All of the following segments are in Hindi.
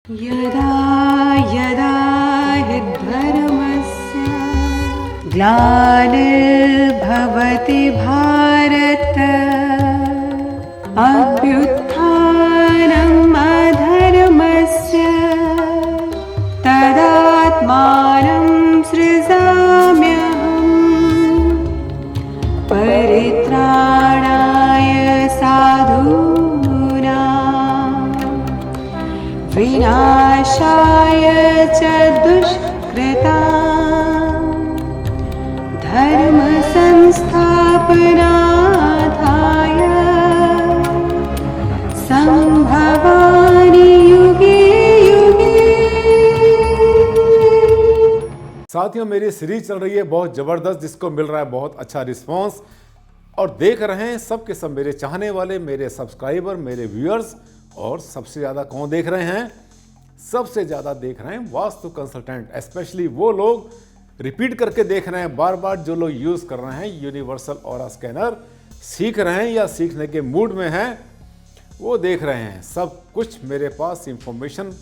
यदा यदा हि धर्मस्य ग्लानिर्भवति भारत अभ्युत्थानम् अधर्मस्य तदात्मानं सृजाम्यहम् परित्राणाय साधूनां विनाशाय च दुष्कृतां धर्म संस्थापनार्थाय संभवामि युगे युगे। साथियों, मेरी सीरीज चल रही है बहुत जबरदस्त, जिसको मिल रहा है बहुत अच्छा रिस्पांस और देख रहे हैं सब के सब मेरे चाहने वाले, मेरे सब्सक्राइबर, मेरे व्यूअर्स। और सबसे ज़्यादा कौन देख रहे हैं? सबसे ज़्यादा देख रहे हैं वास्तु कंसल्टेंट, स्पेशली वो लोग रिपीट करके देख रहे हैं बार बार, जो लोग यूज़ कर रहे हैं यूनिवर्सल ऑरा स्कैनर, सीख रहे हैं या सीखने के मूड में हैं, वो देख रहे हैं। सब कुछ मेरे पास इंफॉर्मेशन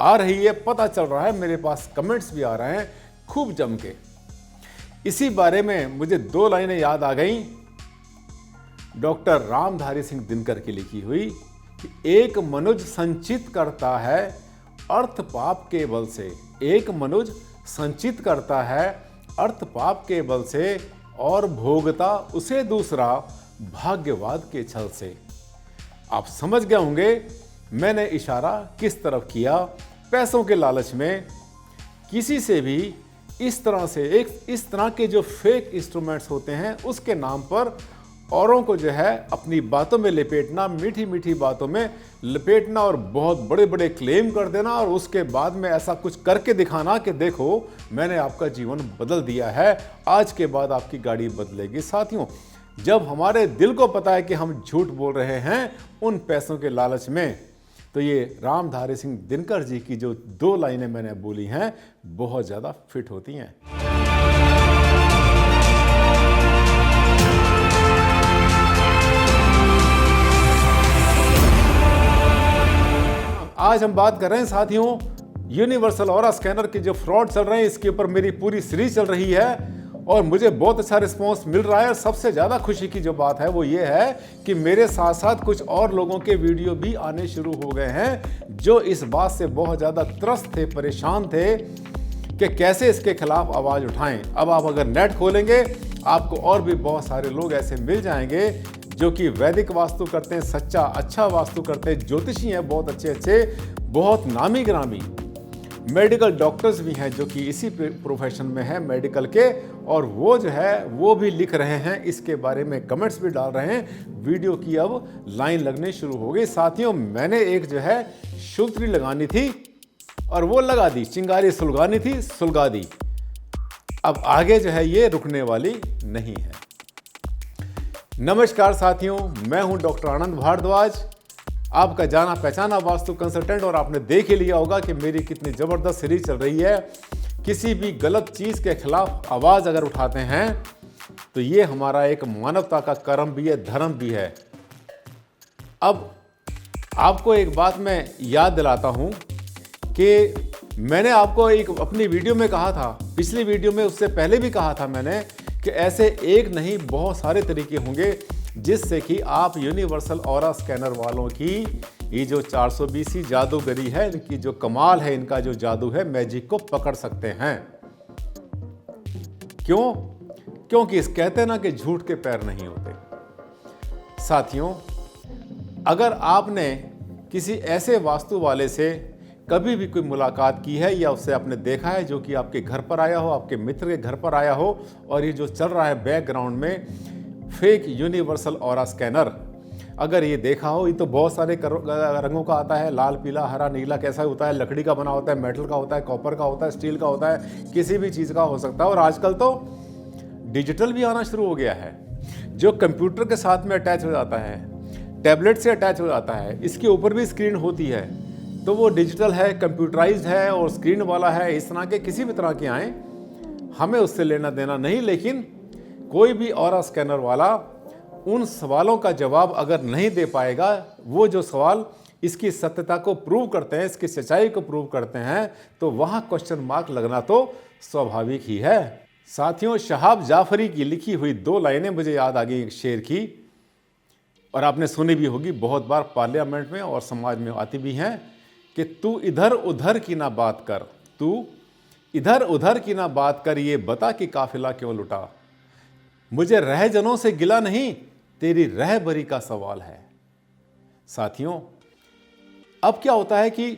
आ रही है, पता चल रहा है, मेरे पास कमेंट्स भी आ रहे हैं खूब जम के। इसी बारे में मुझे 2 लाइनें याद आ गई डॉक्टर रामधारी सिंह दिनकर की लिखी हुई कि एक मनुज संचित करता है अर्थ पाप के बल से, एक मनुज संचित करता है अर्थ पाप के बल से और भोगता उसे दूसरा भाग्यवाद के छल से। आप समझ गए होंगे मैंने इशारा किस तरफ किया। पैसों के लालच में किसी से भी इस तरह के जो फेक इंस्ट्रूमेंट्स होते हैं उसके नाम पर औरों को जो है अपनी बातों में लपेटना, मीठी मीठी बातों में लपेटना और बहुत बड़े बड़े क्लेम कर देना और उसके बाद में ऐसा कुछ करके दिखाना कि देखो मैंने आपका जीवन बदल दिया है, आज के बाद आपकी गाड़ी बदलेगी। साथियों, जब हमारे दिल को पता है कि हम झूठ बोल रहे हैं उन पैसों के लालच में, तो ये रामधारी सिंह दिनकर जी की जो 2 लाइनें मैंने बोली हैं बहुत ज़्यादा फिट होती हैं। आज हम बात कर रहे हैं साथियों यूनिवर्सल ऑरा स्कैनर के जो फ्रॉड चल रहे हैं, इसके ऊपर मेरी पूरी सीरीज चल रही है और मुझे बहुत अच्छा रिस्पांस मिल रहा है। और सबसे ज़्यादा खुशी की जो बात है वो ये है कि मेरे साथ साथ कुछ और लोगों के वीडियो भी आने शुरू हो गए हैं जो इस बात से बहुत ज़्यादा त्रस्त थे, परेशान थे कि कैसे इसके खिलाफ आवाज़ उठाएं। अब आप अगर नेट खोलेंगे आपको और भी बहुत सारे लोग ऐसे मिल जाएंगे जो कि वैदिक वास्तु करते हैं, सच्चा अच्छा वास्तु करते हैं, ज्योतिषी हैं बहुत अच्छे अच्छे, बहुत नामी गिरामी, मेडिकल डॉक्टर्स भी हैं जो कि इसी प्रोफेशन में हैं मेडिकल के, और वो जो है वो भी लिख रहे हैं इसके बारे में, कमेंट्स भी डाल रहे हैं। वीडियो की अब लाइन लगनी शुरू हो गई। साथियों, मैंने एक जो है शुल्त्री लगानी थी और वो लगा दी, चिंगारी सुलगानी थी, सुलगा दी। अब आगे जो है ये रुकने वाली नहीं है। नमस्कार साथियों, मैं हूं डॉक्टर आनंद भारद्वाज, आपका जाना पहचाना वास्तु कंसल्टेंट। और आपने देख ही लिया होगा कि मेरी कितनी ज़बरदस्त सीरीज चल रही है। किसी भी गलत चीज़ के खिलाफ आवाज़ अगर उठाते हैं तो ये हमारा एक मानवता का कर्म भी है, धर्म भी है। अब आपको एक बात मैं याद दिलाता हूँ कि मैंने आपको एक अपनी वीडियो में कहा था, पिछली वीडियो में, उससे पहले भी कहा था मैंने कि ऐसे एक नहीं बहुत सारे तरीके होंगे जिससे कि आप यूनिवर्सल ऑरा स्कैनर वालों की ये जो 420 जादूगरी है, इनकी जो कमाल है, इनका जो जादू है, मैजिक को पकड़ सकते हैं। क्यों? क्योंकि इस कहते हैं ना कि झूठ के पैर नहीं होते। साथियों, अगर आपने किसी ऐसे वास्तु वाले से कभी भी कोई मुलाकात की है या उससे आपने देखा है जो कि आपके घर पर आया हो, आपके मित्र के घर पर आया हो, और ये जो चल रहा है बैकग्राउंड में फेक यूनिवर्सल ऑरा स्कैनर, अगर ये देखा हो, ये तो बहुत सारे रंगों का आता है, लाल, पीला, हरा, नीला, कैसा होता है, लकड़ी का बना होता है, मेटल का होता है, कॉपर का होता है, स्टील का होता है, किसी भी चीज़ का हो सकता है। और आजकल तो डिजिटल भी आना शुरू हो गया है जो कंप्यूटर के साथ में अटैच हो जाता है, टैबलेट से अटैच हो जाता है, इसके ऊपर भी स्क्रीन होती है, तो वो डिजिटल है, कंप्यूटराइज्ड है और स्क्रीन वाला है। इस तरह के किसी भी तरह के आएँ, हमें उससे लेना देना नहीं। लेकिन कोई भी ऑरा स्कैनर वाला उन सवालों का जवाब अगर नहीं दे पाएगा, वो जो सवाल इसकी सत्यता को प्रूव करते हैं, इसकी सच्चाई को प्रूव करते हैं, तो वहाँ क्वेश्चन मार्क लगना तो स्वाभाविक ही है। साथियों, शहाब जाफरी की लिखी हुई 2 लाइनें मुझे याद आ गई एक शेर की, और आपने सुनी भी होगी, बहुत बार पार्लियामेंट में और समाज में आती भी हैं कि तू इधर उधर की ना बात कर, तू इधर उधर की ना बात कर, ये बता कि काफिला क्यों लुटा। मुझे रहजनों से गिला नहीं, तेरी रहबरी का सवाल है। साथियों, अब क्या होता है कि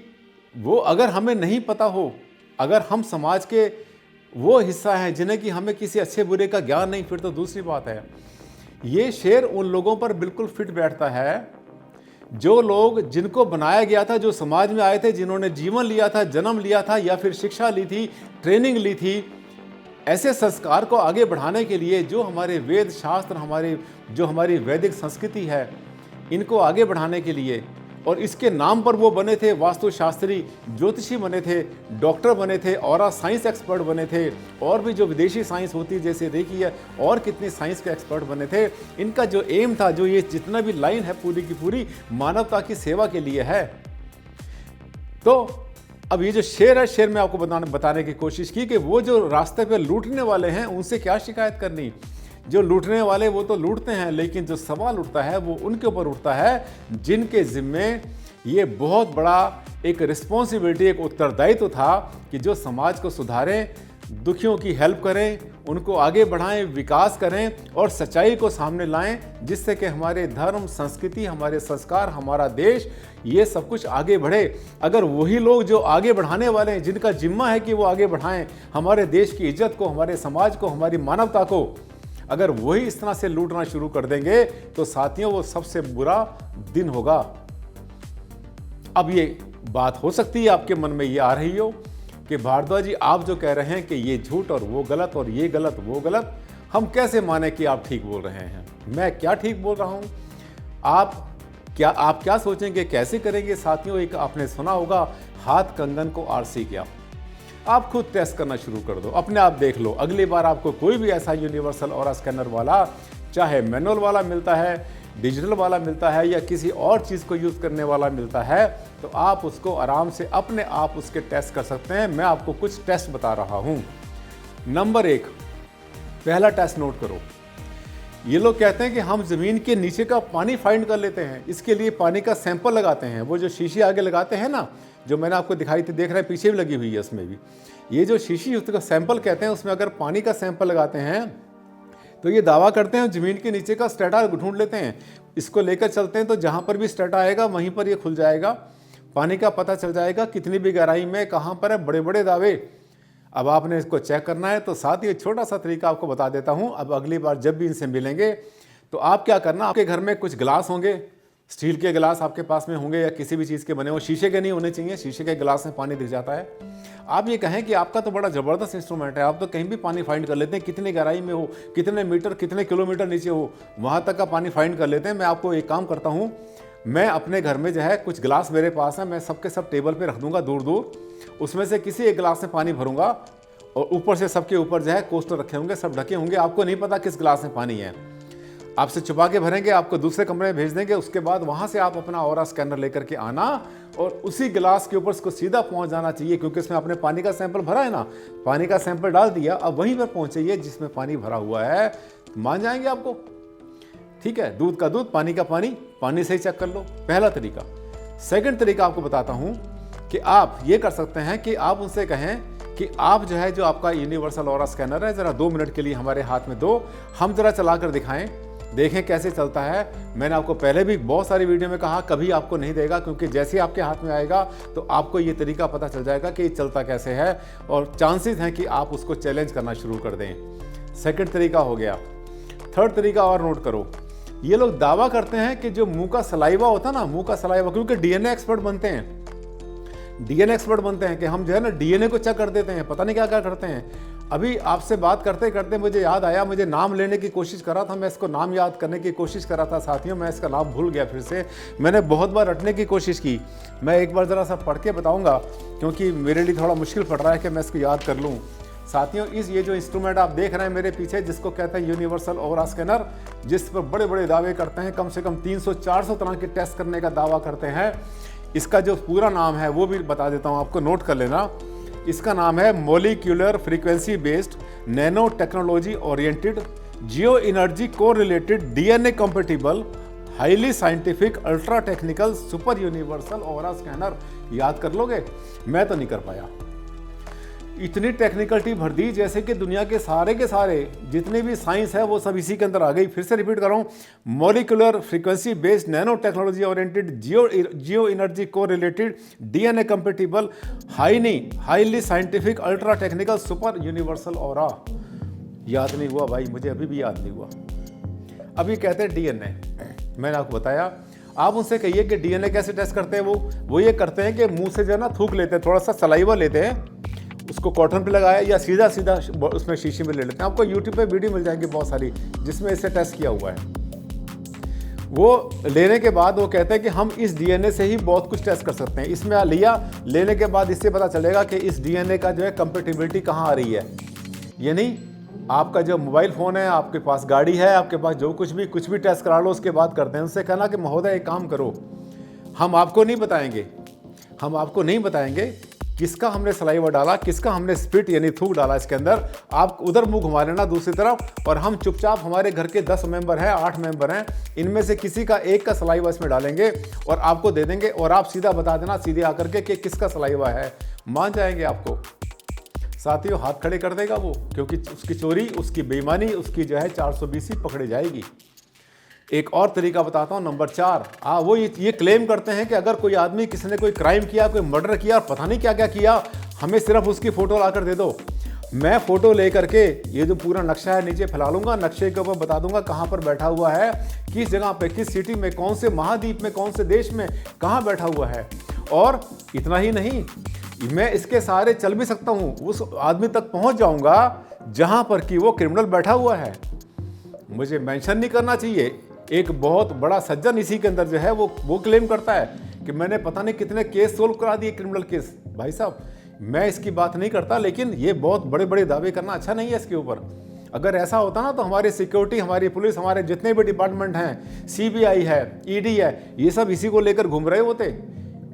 वो अगर हमें नहीं पता हो, अगर हम समाज के वो हिस्सा हैं जिन्हें कि हमें किसी अच्छे बुरे का ज्ञान नहीं, फिर तो दूसरी बात है। ये शेर उन लोगों पर बिल्कुल फिट बैठता है जो लोग, जिनको बनाया गया था, जो समाज में आए थे, जिन्होंने जीवन लिया था, जन्म लिया था, या फिर शिक्षा ली थी, ट्रेनिंग ली थी, ऐसे संस्कार को आगे बढ़ाने के लिए जो हमारे वेद शास्त्र, जो हमारी वैदिक संस्कृति है, इनको आगे बढ़ाने के लिए, और इसके नाम पर वो बने थे वास्तुशास्त्री, ज्योतिषी बने थे, डॉक्टर बने थे, और साइंस एक्सपर्ट बने थे, और भी जो विदेशी साइंस होती है जैसे रेकी है, और कितनी साइंस के एक्सपर्ट बने थे। इनका जो एम था, जो ये जितना भी लाइन है पूरी की पूरी मानवता की सेवा के लिए है। तो अब ये जो शेर है, शेर में आपको बताने की कोशिश की कि वो जो रास्ते पे लूटने वाले हैं उनसे क्या शिकायत करनी। जो लूटने वाले वो तो लूटते हैं, लेकिन जो सवाल उठता है वो उनके ऊपर उठता है जिनके जिम्मे ये बहुत बड़ा एक रिस्पॉन्सिबिलिटी, एक उत्तरदायित्व था कि जो समाज को सुधारें, दुखियों की हेल्प करें, उनको आगे बढ़ाएं, विकास करें और सच्चाई को सामने लाएं, जिससे कि हमारे धर्म, संस्कृति, हमारे संस्कार, हमारा देश, ये सब कुछ आगे बढ़े। अगर वही लोग जो आगे बढ़ाने वाले हैं, जिनका जिम्मा है कि वो आगे बढ़ाएं हमारे देश की इज्जत को, हमारे समाज को, हमारी मानवता को, अगर वही इस तरह से लूटना शुरू कर देंगे तो साथियों वो सबसे बुरा दिन होगा। अब ये बात हो सकती है आपके मन में ये आ रही हो कि भारद्वाज जी, आप जो कह रहे हैं कि ये झूठ और वो गलत और ये गलत वो गलत, हम कैसे माने कि आप ठीक बोल रहे हैं? मैं क्या ठीक बोल रहा हूं? आप क्या सोचेंगे, कैसे करेंगे? साथियों, एक आपने सुना होगा, हाथ कंगन को आरसी क्या। आप खुद टेस्ट करना शुरू कर दो, अपने आप देख लो। अगली बार आपको कोई भी ऐसा यूनिवर्सल ऑरा स्कैनर वाला, चाहे मैनुअल वाला मिलता है, डिजिटल वाला मिलता है, या किसी और चीज़ को यूज़ करने वाला मिलता है, तो आप उसको आराम से अपने आप उसके टेस्ट कर सकते हैं। मैं आपको कुछ टेस्ट बता रहा हूँ। नंबर 1, पहला टेस्ट नोट करो। ये लोग कहते हैं कि हम ज़मीन के नीचे का पानी फाइंड कर लेते हैं, इसके लिए पानी का सैंपल लगाते हैं। वो जो शीशी आगे लगाते हैं ना, जो मैंने आपको दिखाई थी, देख रहे हैं पीछे भी लगी हुई है, उसमें भी ये जो शीशी उसका सैंपल कहते हैं, उसमें अगर पानी का सैंपल लगाते हैं तो ये दावा करते हैं ज़मीन के नीचे का स्ट्रेटा ढूंढ लेते हैं, इसको लेकर चलते हैं तो जहाँ पर भी स्ट्रेटा आएगा वहीं पर ये खुल जाएगा, पानी का पता चल जाएगा कितनी भी गहराई में, कहाँ पर है, बड़े बड़े दावे। अब आपने इसको चेक करना है, तो साथ ही छोटा सा तरीका आपको बता देता हूँ। अब अगली बार जब भी इनसे मिलेंगे तो आप क्या करना, आपके घर में कुछ गिलास होंगे, स्टील के गिलास आपके पास में होंगे या किसी भी चीज़ के बने हो, शीशे के नहीं होने चाहिए, शीशे के गिलास में पानी दिख जाता है। आप ये कहें कि आपका तो बड़ा ज़बरदस्त इंस्ट्रूमेंट है, आप तो कहीं भी पानी फाइंड कर लेते हैं, कितनी गहराई में हो, कितने मीटर, कितने किलोमीटर नीचे हो, वहाँ तक का पानी फाइंड कर लेते हैं। मैं आपको एक काम करता हूँ, मैं अपने घर में जो है कुछ गिलास मेरे पास है, मैं सबके सब टेबल पर रख दूँगा दूर दूर, उसमें से किसी एक गिलास में पानी भरूँगा और ऊपर से सबके ऊपर जो है कोस्टर रखे होंगे, सब ढके होंगे, आपको नहीं पता किस गिलास में पानी है, आपसे छुपा के भरेंगे, आपको दूसरे कमरे में भेज देंगे। उसके बाद वहाँ से आप अपना ऑरा स्कैनर लेकर के आना और उसी गिलास के ऊपर उसको सीधा पहुँच जाना चाहिए, क्योंकि इसमें आपने पानी का सैंपल भरा है ना, पानी का सैंपल डाल दिया, अब वहीं पर पहुँचाइए जिसमें पानी भरा हुआ है, मान जाएंगे आपको। ठीक है, दूध का दूध, पानी का पानी, पानी से ही चेक कर लो, पहला तरीका। सेकंड तरीका आपको बताता हूँ कि आप ये कर सकते हैं कि आप उनसे कहें कि आप जो है, जो आपका यूनिवर्सल ऑरा स्कैनर है, ज़रा 2 मिनट के लिए हमारे हाथ में दो, हम ज़रा चला कर दिखाएं, देखें कैसे चलता है। मैंने आपको पहले भी बहुत सारी वीडियो में कहा, कभी आपको नहीं देगा, क्योंकि जैसे ही आपके हाथ में आएगा तो आपको ये तरीका पता चल जाएगा कि ये चलता कैसे है, और चांसेस हैं कि आप उसको चैलेंज करना शुरू कर दें। सेकंड तरीका हो गया। थर्ड तरीका और नोट करो। ये लोग दावा करते हैं कि जो मुंह का सलाइवा होता है ना, मुंह का सलाइवा, क्योंकि डीएनए एक्सपर्ट बनते हैं, डीएनए एक्सपर्ट बनते हैं कि हम जो है ना डीएनए को चेक कर देते हैं, पता नहीं क्या क्या करते हैं। अभी आपसे बात करते करते मुझे याद आया, मुझे नाम लेने की कोशिश करा था, मैं इसको नाम याद करने की कोशिश करा था साथियों, मैं इसका नाम भूल गया फिर से। मैंने बहुत बार रटने की कोशिश की, मैं एक बार ज़रा सा पढ़ के बताऊंगा, क्योंकि मेरे लिए थोड़ा मुश्किल पड़ रहा है कि मैं इसको याद कर लूँ। साथियों इस ये जो इंस्ट्रूमेंट आप देख रहे हैं मेरे पीछे, जिसको कहते हैं यूनिवर्सल ऑरा स्कैनर, जिस पर बड़े बड़े दावे करते हैं, कम से कम 300-400 तरह के टेस्ट करने का दावा करते हैं। इसका जो पूरा नाम है वो भी बता देता हूँ आपको, नोट कर लेना। इसका नाम है molecular frequency based nano technology oriented geo energy co related DNA compatible highly scientific ultra technical super universal aura scanner. याद कर लोगे? मैं तो नहीं कर पाया। इतनी टेक्निकलिटी भर दी जैसे कि दुनिया के सारे जितने भी साइंस है वो सब इसी के अंदर आ गई। फिर से रिपीट कर रहा हूँ, molecular frequency based nano technology oriented geo energy co related DNA compatible highly scientific ultra technical super universal aura. याद नहीं हुआ भाई, मुझे अभी भी याद नहीं हुआ। अभी कहते हैं डीएनए, मैंने आपको बताया। आप उनसे कहिए कि डीएनए कैसे टेस्ट करते हैं। वो ये करते हैं कि मुंह से जो है ना थूक लेते हैं, थोड़ा सा सलाइवा लेते हैं, उसको कॉटन पे लगाया या सीधा उसमें शीशी में ले लेते हैं। आपको यूट्यूब पे वीडियो मिल जाएंगी बहुत सारी जिसमें इसे टेस्ट किया हुआ है। वो लेने के बाद वो कहते हैं कि हम इस डीएनए से ही बहुत कुछ टेस्ट कर सकते हैं। इसमें लेने के बाद इससे पता चलेगा कि इस डीएनए का जो है कंपेटिबिलिटी कहाँ आ रही है। यानी आपका जो मोबाइल फ़ोन है, आपके पास गाड़ी है, आपके पास जो कुछ भी टेस्ट करा लो, उसके बाद करते हैं। उससे कहना कि महोदय एक काम करो, हम आपको नहीं बताएंगे किसका हमने सलाइवा डाला, किसका हमने स्पिट यानी थूक डाला इसके अंदर। आप उधर मुंह घुमा लेना दूसरी तरफ, और हम चुपचाप हमारे घर के 10 मेंबर हैं, 8 मेंबर हैं, इनमें से किसी का एक का सलाइवा इसमें डालेंगे और आपको दे देंगे, और आप सीधा बता देना सीधे आकर के कि किसका सलाइवा है। मान जाएंगे आपको। साथियों हाथ खड़े कर देगा वो, क्योंकि उसकी चोरी, उसकी बेईमानी, उसकी जो है 420 पकड़ी जाएगी। एक और तरीका बताता हूँ, नंबर 4। वो ये क्लेम करते हैं कि अगर कोई आदमी, किसी ने कोई क्राइम किया, कोई मर्डर किया, पता नहीं क्या क्या किया, हमें सिर्फ उसकी फ़ोटो लाकर दे दो। मैं फ़ोटो लेकर के ये जो पूरा नक्शा है नीचे फैला लूँगा, नक्शे के ऊपर बता दूंगा कहाँ पर बैठा हुआ है, किस जगह पे, किस सिटी में, कौन से महाद्वीप में, कौन से देश में कहाँ बैठा हुआ है। और इतना ही नहीं, मैं इसके सहारे चल भी सकता हूँ, उस आदमी तक पहुँच जाऊँगा जहाँ पर कि वो क्रिमिनल बैठा हुआ है। मुझे मेंशन नहीं करना चाहिए। एक बहुत बड़ा सज्जन इसी के अंदर जो है वो क्लेम करता है कि मैंने पता नहीं कितने केस सोल्व करा दिए, क्रिमिनल केस। भाई साहब, मैं इसकी बात नहीं करता, लेकिन ये बहुत बड़े बड़े दावे करना अच्छा नहीं है इसके ऊपर। अगर ऐसा होता ना तो हमारी सिक्योरिटी, हमारी पुलिस, हमारे जितने भी डिपार्टमेंट हैं, सीबीआई है, ईडी है, ये सब इसी को लेकर घूम रहे होते।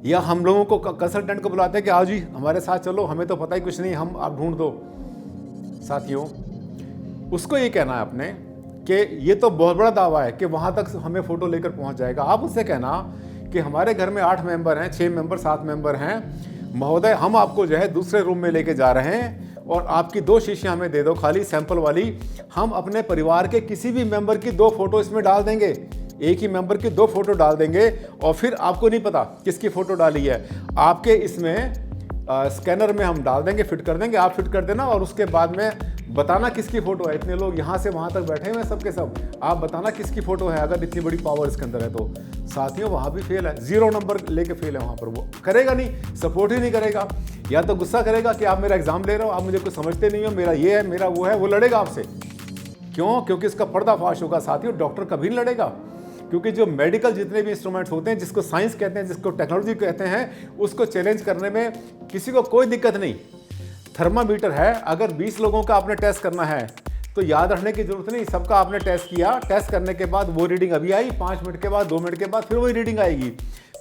या हम लोगों को कंसल्टेंट को बुलाते हैं कि आओ जी हमारे साथ चलो, हमें तो पता ही कुछ नहीं, हम आप ढूंढ दो। साथियों, उसको ये कहना है आपने कि ये तो बहुत बड़ा दावा है कि वहाँ तक हमें फ़ोटो लेकर पहुँच जाएगा। आप उससे कहना कि हमारे घर में 8 मेंबर हैं, 6 मेंबर, 7 मेंबर हैं, महोदय हम आपको जो है दूसरे रूम में लेके जा रहे हैं और आपकी 2 शीशियाँ हमें दे दो खाली सैंपल वाली। हम अपने परिवार के किसी भी मेंबर की 2 फोटो इसमें डाल देंगे, एक ही मेंबर की 2 फोटो डाल देंगे, और फिर आपको नहीं पता किसकी फ़ोटो डाली है। आपके इसमें स्कैनर में हम डाल देंगे, फिट कर देंगे, आप फिट कर देना, और उसके बाद में बताना किसकी फ़ोटो है। इतने लोग यहाँ से वहाँ तक बैठे हुए हैं सब के सब, आप बताना किसकी फ़ोटो है। अगर इतनी बड़ी पावर इसके अंदर है तो साथियों वहाँ भी फेल है, 0 नंबर लेके फेल है वहाँ पर। वो करेगा नहीं, सपोर्ट ही नहीं करेगा, या तो गुस्सा करेगा कि आप मेरा एग्जाम ले रहे हो, आप मुझे कुछ समझते नहीं हो, मेरा ये है, मेरा वो है। वो लड़ेगा आपसे। क्यों? क्योंकि इसका पर्दाफाश होगा। साथियों, डॉक्टर कभी नहीं लड़ेगा, क्योंकि जो मेडिकल जितने भी इंस्ट्रूमेंट्स होते हैं, जिसको साइंस कहते हैं, जिसको टेक्नोलॉजी कहते हैं, उसको चैलेंज करने में किसी को कोई दिक्कत नहीं। थर्मामीटर है, अगर 20 लोगों का आपने टेस्ट करना है तो याद रखने की जरूरत नहीं, सबका आपने टेस्ट किया, टेस्ट करने के बाद वो रीडिंग अभी आई, 5 मिनट के बाद, 2 मिनट के बाद फिर वही रीडिंग आएगी।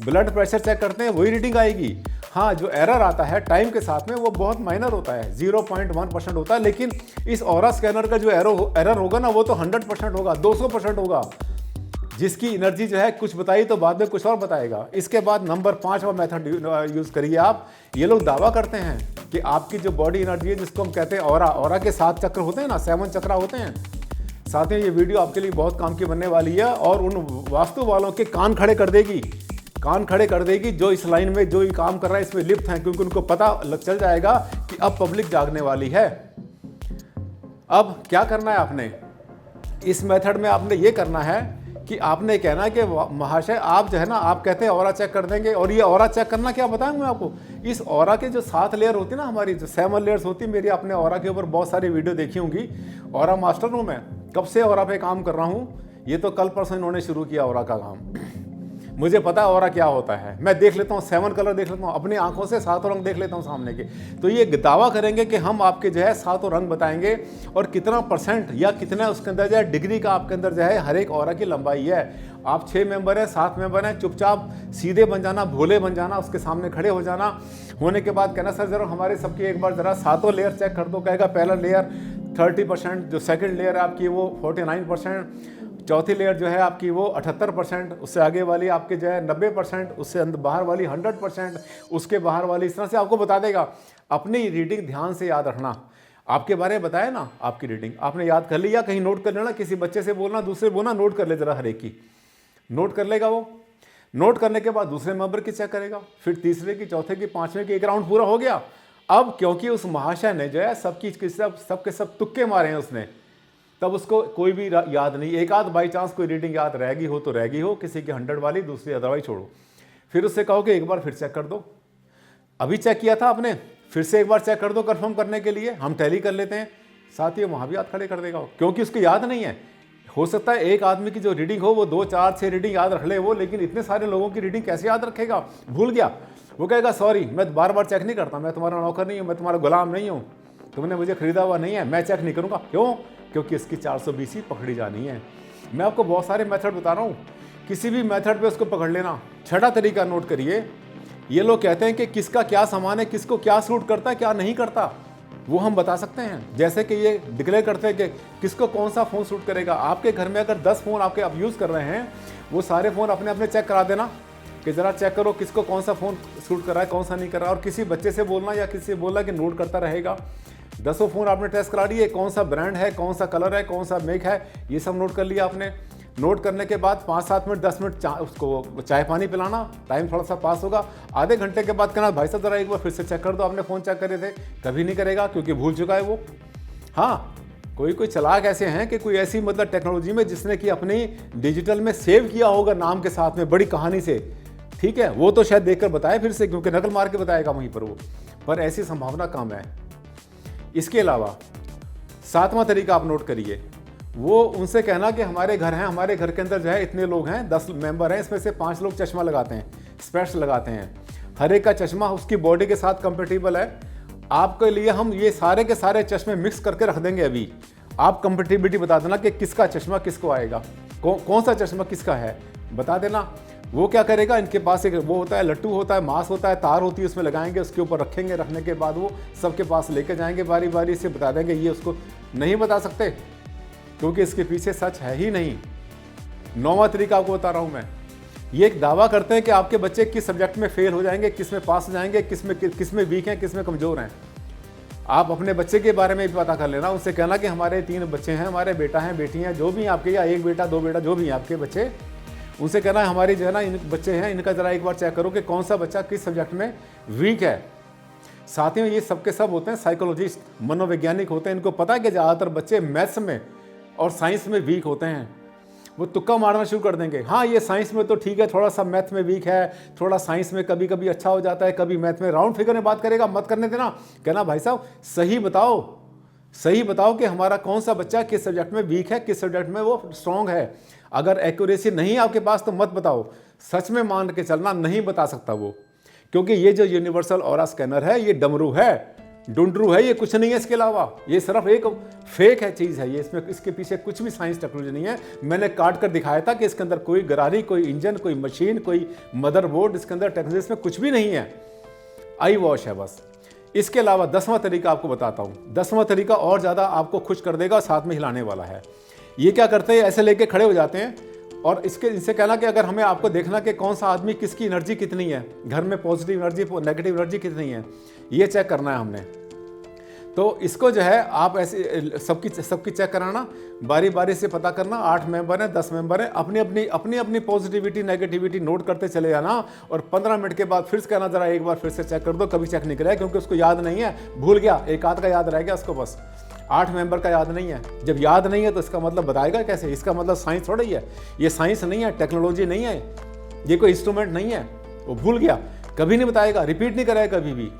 ब्लड प्रेशर चेक करते हैं, वही रीडिंग आएगी। हाँ, जो एरर आता है टाइम के साथ में वो बहुत माइनर होता है, 0.1% होता है, लेकिन इस ऑरा स्कैनर का जो एरर होगा ना, वो तो 100% होगा, 200% होगा। जिसकी एनर्जी जो है कुछ बताई तो बाद में कुछ और बताएगा। इसके बाद नंबर 5वां मेथड यूज़ करिए आप। ये लोग दावा करते हैं कि आपकी जो बॉडी एनर्जी है, जिसको हम कहते हैं ऑरा के 7 चक्र होते हैं ना, 7 चक्र होते हैं। साथियों, ये वीडियो आपके लिए बहुत काम की बनने वाली है और उन वास्तु वालों के कान खड़े कर देगी, जो इस लाइन में जो ये काम कर रहा है इसमें लिप्त हैं, क्योंकि उनको पता चल जाएगा कि अब पब्लिक जागने वाली है। अब क्या करना है आपने इस मेथड में? आपने ये करना है कि आपने कहना कि महाशय आप जो है ना, आप कहते हैं ऑरा चेक कर देंगे, और ये ऑरा चेक करना क्या बताऊँ मैं आपको। इस ऑरा के जो 7 लेयर होती है ना, हमारी जो 7 लेयर्स होती है, मेरी अपने ऑरा के ऊपर बहुत सारी वीडियो देखी होंगी। ऑरा मास्टर हूँ मैं, कब से ऑरा पे काम कर रहा हूँ, ये तो कल परसों इन्होंने शुरू किया ऑरा का काम। मुझे पता है ऑरा क्या होता है, मैं देख लेता हूँ 7 कलर देख लेता हूँ अपनी आंखों से, 7 रंग देख लेता हूँ सामने के। तो ये दावा करेंगे कि हम आपके जो है 7 रंग बताएंगे और कितना % या कितना उसके अंदर जो है डिग्री का आपके अंदर जो है हर एक ऑरा की लंबाई है। आप 6 मेंबर हैं, 7 मेंबर हैं, चुपचाप सीधे बन जाना, भोले बन जाना, उसके सामने खड़े हो जाना। होने के बाद कहना सर जरा हमारे सबकी एक बार जरा 7 लेयर चेक कर दो। कहेगा पहला लेयर 30%, जो सेकंड लेयर आपकी वो 49%, चौथी लेयर जो है आपकी वो 78%, उससे आगे वाली आपके जो है 90%, उससे बाहर वाली 100%, उसके बाहर वाली, इस तरह से आपको बता देगा। अपनी रीडिंग ध्यान से याद रखना। आपके बारे में बताया ना, आपकी रीडिंग आपने याद कर ली या कहीं नोट कर लेना, किसी बच्चे से बोलना, दूसरे बोलना, नोट कर ले जरा, हर एक की नोट कर लेगा वो। नोट करने के बाद दूसरे मेंबर की चेक करेगा, फिर तीसरे की, चौथे की, पांचवें की, एक राउंड पूरा हो गया। अब क्योंकि उस महाशय ने जो है सबके सब तुक्के मारे हैं उसने, तब उसको कोई भी याद नहीं। एक आध बाई चांस कोई रीडिंग याद रहेगी हो तो रहेगी हो, किसी की 100 वाली, दूसरी अदरवाइज छोड़ो। फिर उससे कहो कि एक बार फिर चेक कर दो, अभी चेक किया था आपने, फिर से एक बार चेक कर दो कंफर्म करने के लिए। हम टैली कर लेते हैं, साथ ही वहाँ भी हाथ खड़े कर देगा, क्योंकि उसको याद नहीं है। हो सकता है एक आदमी की जो रीडिंग हो वो 2, 4, 6 रीडिंग याद रख ले वो, लेकिन इतने सारे लोगों की रीडिंग कैसे याद रखेगा, भूल गया। वो कहेगा सॉरी मैं बार बार चेक नहीं करता, मैं तुम्हारा नौकर नहीं हूँ, मैं तुम्हारा गुलाम नहीं हूँ, तुमने मुझे खरीदा हुआ नहीं है, मैं चेक नहीं करूँगा। क्यों? क्योंकि इसकी 420 पकड़ी जानी है। मैं आपको बहुत सारे मेथड बता रहा हूँ, किसी भी मेथड पे उसको पकड़ लेना। छठा तरीका नोट करिए, ये लोग कहते हैं कि किसका क्या सामान है, किसको क्या सूट करता है, क्या नहीं करता, वो हम बता सकते हैं। जैसे कि ये डिक्लेयर करते हैं कि किसको कौन सा फ़ोन सूट करेगा। आपके घर में अगर 10 फ़ोन आपके आप यूज़ कर रहे हैं, वो सारे फ़ोन अपने अपने चेक करा देना कि ज़रा चेक करो किसको कौन सा फ़ोन सूट कर रहा है, कौन सा नहीं कर रहा है। और किसी बच्चे से बोलना या किसी से बोलना कि नोट करता रहेगा। 10 फ़ोन आपने टेस्ट करा लिए, कौन सा ब्रांड है, कौन सा कलर है, कौन सा मेक है, ये सब नोट कर लिया आपने। नोट करने के बाद 5-7 मिनट 10 मिनट उसको चाय पानी पिलाना, टाइम थोड़ा सा पास होगा। आधे घंटे के बाद कहना भाई साहब ज़रा एक बार फिर से चेक कर दो, आपने फ़ोन चेक करे थे। कभी नहीं करेगा क्योंकि भूल चुका है वो। हाँ, कोई चालाक ऐसे हैं कि कोई ऐसी मतलब टेक्नोलॉजी में जिसने कि अपनी डिजिटल में सेव किया होगा नाम के साथ में बड़ी कहानी से, ठीक है, वो तो शायद देखकर बताए फिर से, क्योंकि नकल मार के बताएगा वहीं पर वो, पर ऐसी संभावना कम है। इसके अलावा 7वां तरीका आप नोट करिए, वो उनसे कहना कि हमारे घर हैं, हमारे घर के अंदर जो है इतने लोग हैं, 10 मेंबर हैं, इसमें से 5 लोग चश्मा लगाते हैं, स्पेक्स लगाते हैं, हर एक का चश्मा उसकी बॉडी के साथ कंपेटिबल है। आपके लिए हम ये सारे के सारे चश्मे मिक्स करके रख देंगे। अभी आप कंपेटिबिलिटी बता देना कि किसका चश्मा किसको आएगा, कौन सा चश्मा किसका है, बता देना। वो क्या करेगा, इनके पास एक वो होता है, लट्टू होता है, मांस होता है, तार होती है, उसमें लगाएंगे, उसके ऊपर रखेंगे, रखने के बाद वो सबके पास लेके जाएंगे, बारी बारी से बता देंगे। ये उसको नहीं बता सकते क्योंकि इसके पीछे सच है ही नहीं। 9वां तरीका आपको बता रहा हूं मैं। ये एक दावा करते हैं कि आपके बच्चे किस सब्जेक्ट में फेल हो जाएंगे, किस में पास हो जाएंगे, किस में वीक हैं, किस में कमज़ोर हैं। आप अपने बच्चे के बारे में भी पता कर लेना, उनसे कहना कि हमारे 3 बच्चे हैं, हमारे बेटा हैं, बेटी हैं, जो भी हैं आपके, या 1 बेटा 2 बेटा जो भी हैं आपके बच्चे, उनसे कहना है हमारी जो है ना इन बच्चे हैं, इनका ज़रा एक बार चेक करो कि कौन सा बच्चा किस सब्जेक्ट में वीक है। साथ ही ये सबके सब होते हैं साइकोलॉजिस्ट, मनोवैज्ञानिक होते हैं, इनको पता है कि ज़्यादातर बच्चे मैथ्स में और साइंस में वीक होते हैं। वो तुक्का मारना शुरू कर देंगे, हाँ ये साइंस में तो ठीक है, थोड़ा सा मैथ में वीक है, थोड़ा साइंस में कभी कभी अच्छा हो जाता है, कभी मैथ में। राउंड फिगर में बात करेगा, मत करने देना। कहना भाई साहब सही बताओ कि हमारा कौन सा बच्चा किस सब्जेक्ट में वीक है, किस सब्जेक्ट में वो स्ट्रॉन्ग है। अगर एक्यूरेसी नहीं आपके पास तो मत बताओ, सच में मान के चलना, नहीं बता सकता वो, क्योंकि ये जो यूनिवर्सल ऑरा स्कैनर है ये डमरू है, डुंडरू है, ये कुछ नहीं है इसके अलावा। ये सिर्फ एक फेक है चीज़ है ये, इसमें इसके पीछे कुछ भी साइंस टेक्नोलॉजी नहीं है। मैंने काट कर दिखाया था कि इसके अंदर कोई गरारी, कोई इंजन, कोई मशीन, कोई मदरबोर्ड, इसके अंदर टेक्नोलॉजी इसमें कुछ भी नहीं है, आई वॉश है बस। इसके अलावा 10वां तरीका आपको बताता हूँ। 10वां तरीका और ज़्यादा आपको खुश कर देगा, साथ में हिलाने वाला है। ये क्या करते हैं, ऐसे लेके खड़े हो जाते हैं और इनसे कहना कि अगर हमें आपको देखना कि कौन सा आदमी किसकी एनर्जी कितनी है, घर में पॉजिटिव एनर्जी नेगेटिव एनर्जी कितनी है, ये चेक करना है हमने। तो इसको जो है आप ऐसे सबकी चेक कराना, बारी बारी से पता करना। 8 मेंबर हैं, 10 मेंबर हैं, अपनी पॉजिटिविटी नेगेटिविटी नोट करते चले जाना। और 15 मिनट के बाद फिर से कहना जरा एक बार फिर से चेक कर दो। कभी चेक नहीं कराया क्योंकि उसको याद नहीं है, भूल गया, एक आध का याद रह गया उसको, बस 8 मेंबर का याद नहीं है। जब याद नहीं है तो इसका मतलब बताएगा कैसे, इसका मतलब साइंस थोड़ा ही है, ये साइंस नहीं है, टेक्नोलॉजी नहीं है, ये कोई इंस्ट्रूमेंट नहीं है। वो भूल गया, कभी नहीं बताएगा, रिपीट नहीं कराएगा कभी भी।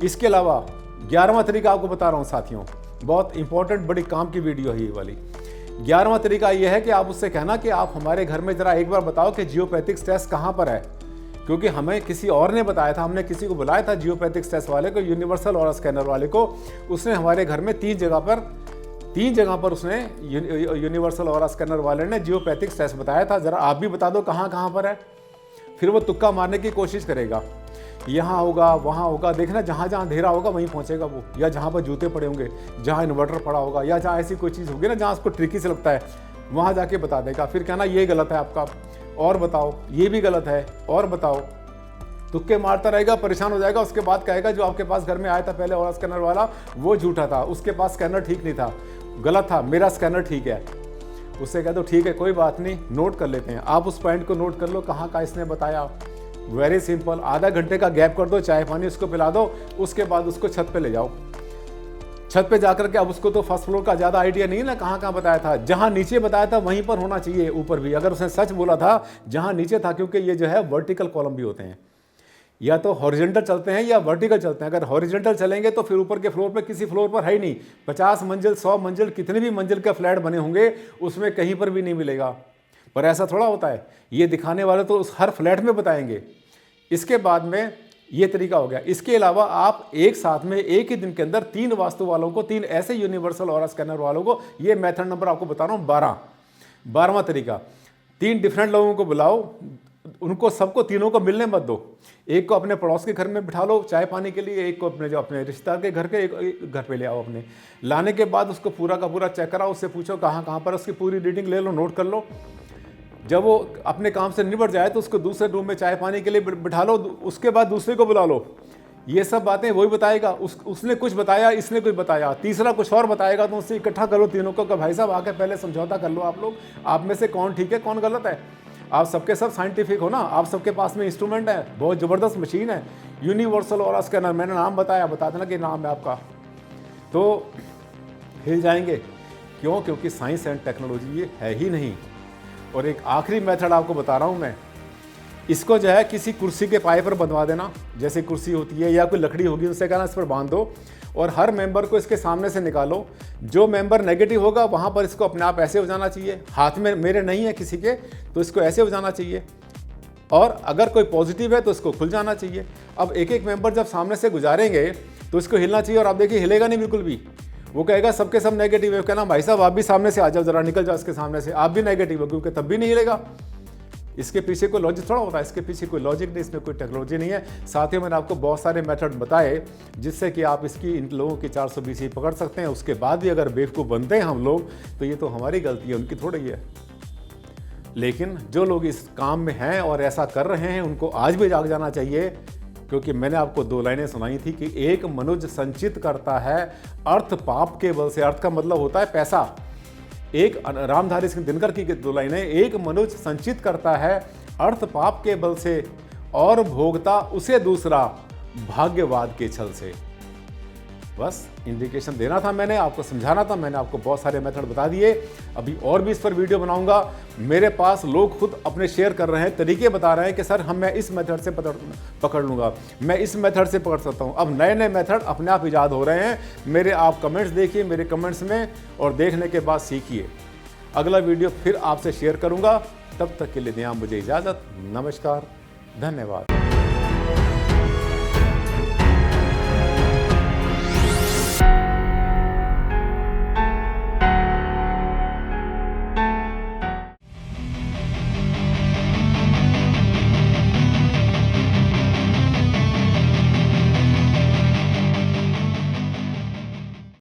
इसके अलावा 11वां तरीका आपको बता रहा हूं साथियों, बहुत इंपॉर्टेंट, बड़ी काम की वीडियो है ये वाली। 11वां तरीका यह है कि आप उससे कहना कि आप हमारे घर में जरा एक बार बताओ कि जियोपैथिक टेस्ट कहाँ पर है, क्योंकि हमें किसी और ने बताया था, हमने किसी को बुलाया था जियोपैथिक टेस्ट वाले को, यूनिवर्सल ऑरा स्कैनर वाले को। उसने हमारे घर में 3 जगह पर उसने यूनिवर्सल ऑरा स्कैनर वाले ने जियोपैथिक टेस्ट बताया था। ज़रा आप भी बता दो कहाँ कहाँ पर है। फिर वो तुक्का मारने की कोशिश करेगा, यहाँ होगा वहाँ होगा, देखना जहाँ जहाँ अंधेरा होगा वहीं पहुँचेगा वो, या जहाँ पर जूते पड़े होंगे, जहाँ इन्वर्टर पड़ा होगा, या जहाँ ऐसी कोई चीज़ होगी ना जहाँ उसको ट्रिकी से लगता है, वहाँ जाके बता देगा। फिर कहना ये गलत है आपका, और बताओ, ये भी गलत है, और बताओ। तुक्के मारता रहेगा, परेशान हो जाएगा। उसके बाद कहेगा जो आपके पास घर में आया था पहले ऑरा स्कैनर वाला, वो झूठा था, उसके पास स्कैनर ठीक नहीं था, गलत था, मेरा स्कैनर ठीक है। उससे कह दो ठीक है कोई बात नहीं, नोट कर लेते हैं। आप उस पॉइंट को नोट कर लो कहाँ का इसने बताया। वेरी सिंपल, आधा घंटे का गैप कर दो, चाय पानी उसको पिला दो, उसके बाद उसको छत पे ले जाओ। छत पे जाकर के अब उसको तो फर्स्ट फ्लोर का ज़्यादा आइडिया नहीं है ना कहाँ कहाँ बताया था, जहाँ नीचे बताया था वहीं पर होना चाहिए, ऊपर भी। अगर उसने सच बोला था जहाँ नीचे था, क्योंकि ये जो है वर्टिकल कॉलम भी होते हैं, या तो हॉरिजॉन्टल चलते हैं या वर्टिकल चलते हैं। अगर हॉरिजॉन्टल चलेंगे तो फिर ऊपर के फ्लोर पे किसी फ्लोर पर है ही नहीं। 50 मंजिल 100 मंजिल कितने भी मंजिल के फ्लैट बने होंगे उसमें कहीं पर भी नहीं मिलेगा। पर ऐसा थोड़ा होता है, ये दिखाने वाले तो उस हर फ्लैट में बताएंगे। इसके बाद में ये तरीका हो गया। इसके अलावा आप एक साथ में एक ही दिन के अंदर 3 वास्तु वालों को, 3 ऐसे यूनिवर्सल ऑरा स्कैनर वालों को, ये मेथड नंबर आपको बता रहा हूँ 12वां तरीका। 3 डिफरेंट लोगों को बुलाओ, उनको सबको तीनों को मिलने मत दो। एक को अपने पड़ोस के घर में बिठा लो चाय पानी के लिए, एक को अपने जो अपने रिश्तेदार के घर के एक घर पे ले आओ अपने। लाने के बाद उसको पूरा का पूरा चेक कराओ, उससे पूछो कहाँ कहाँ पर, उसकी पूरी रीडिंग ले लो, नोट कर लो। जब वो अपने काम से निपट जाए तो उसको दूसरे रूम में चाय पानी के लिए बिठा लो, उसके बाद दूसरे को बुला लो। ये सब बातें वही बताएगा, उसने कुछ बताया, इसने कुछ बताया, तीसरा कुछ और बताएगा, तो उससे इकट्ठा करो तीनों को कि भाई साहब आके पहले समझौता कर लो आप लोग, आप में से कौन ठीक है कौन गलत है। आप सबके सब साइंटिफिक हो ना, आप सबके पास में इंस्ट्रूमेंट है, बहुत ज़बरदस्त मशीन है यूनिवर्सल ऑरा स्कैनर। मैंने नाम बताया, बता देना कि नाम है आपका, तो हिल जाएंगे। क्यों? क्योंकि साइंस एंड टेक्नोलॉजी ये है ही नहीं। और एक आखिरी मेथड आपको बता रहा हूँ मैं, इसको जो है किसी कुर्सी के पाए पर बंधवा देना, जैसे कुर्सी होती है या कोई लकड़ी होगी, उससे कहना इस पर बांध दो, और हर मेंबर को इसके सामने से निकालो। जो मेंबर नेगेटिव होगा वहाँ पर इसको अपने आप ऐसे हो जाना चाहिए, हाथ में मेरे नहीं है किसी के, तो इसको ऐसे हो जाना चाहिए। और अगर कोई पॉजिटिव है तो इसको खुल जाना चाहिए। अब एक एक मेंबर जब सामने से गुजारेंगे तो इसको हिलना चाहिए, और आप देखिए हिलेगा नहीं बिल्कुल भी। वो कहेगा सबके सब नेगेटिव है, कहना भाई साहब आप भी सामने से आ जाओ, जरा निकल जाओ इसके सामने से, आप भी नेगेटिव हो, क्योंकि तब भी नहीं हिलेगा। इसके पीछे कोई लॉजिक थोड़ा होता है, इसके पीछे कोई लॉजिक नहीं, इसमें कोई टेक्नोलॉजी नहीं है। साथियों मैंने आपको बहुत सारे मेथड बताए जिससे कि आप इसकी इन लोगों की 420 पकड़ सकते हैं। उसके बाद भी अगर बेवकूफ़ बनते हैं हम लोग तो ये तो हमारी गलती है, उनकी थोड़ी है। लेकिन जो लोग इस काम में हैं और ऐसा कर रहे हैं उनको आज भी जाग जाना चाहिए, क्योंकि मैंने आपको 2 लाइनें सुनाई थी कि एक मनुष्य संचित करता है अर्थ पाप के बल से। अर्थ का मतलब होता है पैसा। एक रामधारी सिंह दिनकर की 2 लाइनें, एक मनुष्य संचित करता है अर्थ पाप के बल से और भोगता उसे दूसरा भाग्यवाद के छल से। बस इंडिकेशन देना था, मैंने आपको समझाना था, मैंने आपको बहुत सारे मेथड बता दिए। अभी और भी इस पर वीडियो बनाऊंगा। मेरे पास लोग खुद अपने शेयर कर रहे हैं, तरीके बता रहे हैं कि सर मैं इस मेथड से पकड़ लूँगा, मैं इस मेथड से पकड़ सकता हूँ। अब नए नए मेथड अपने आप ईजाद हो रहे हैं। मेरे आप कमेंट्स देखिए मेरे कमेंट्स में, और देखने के बाद सीखिए। अगला वीडियो फिर आपसे शेयर करूँगा। तब तक के लिए दें मुझे इजाज़त। नमस्कार, धन्यवाद।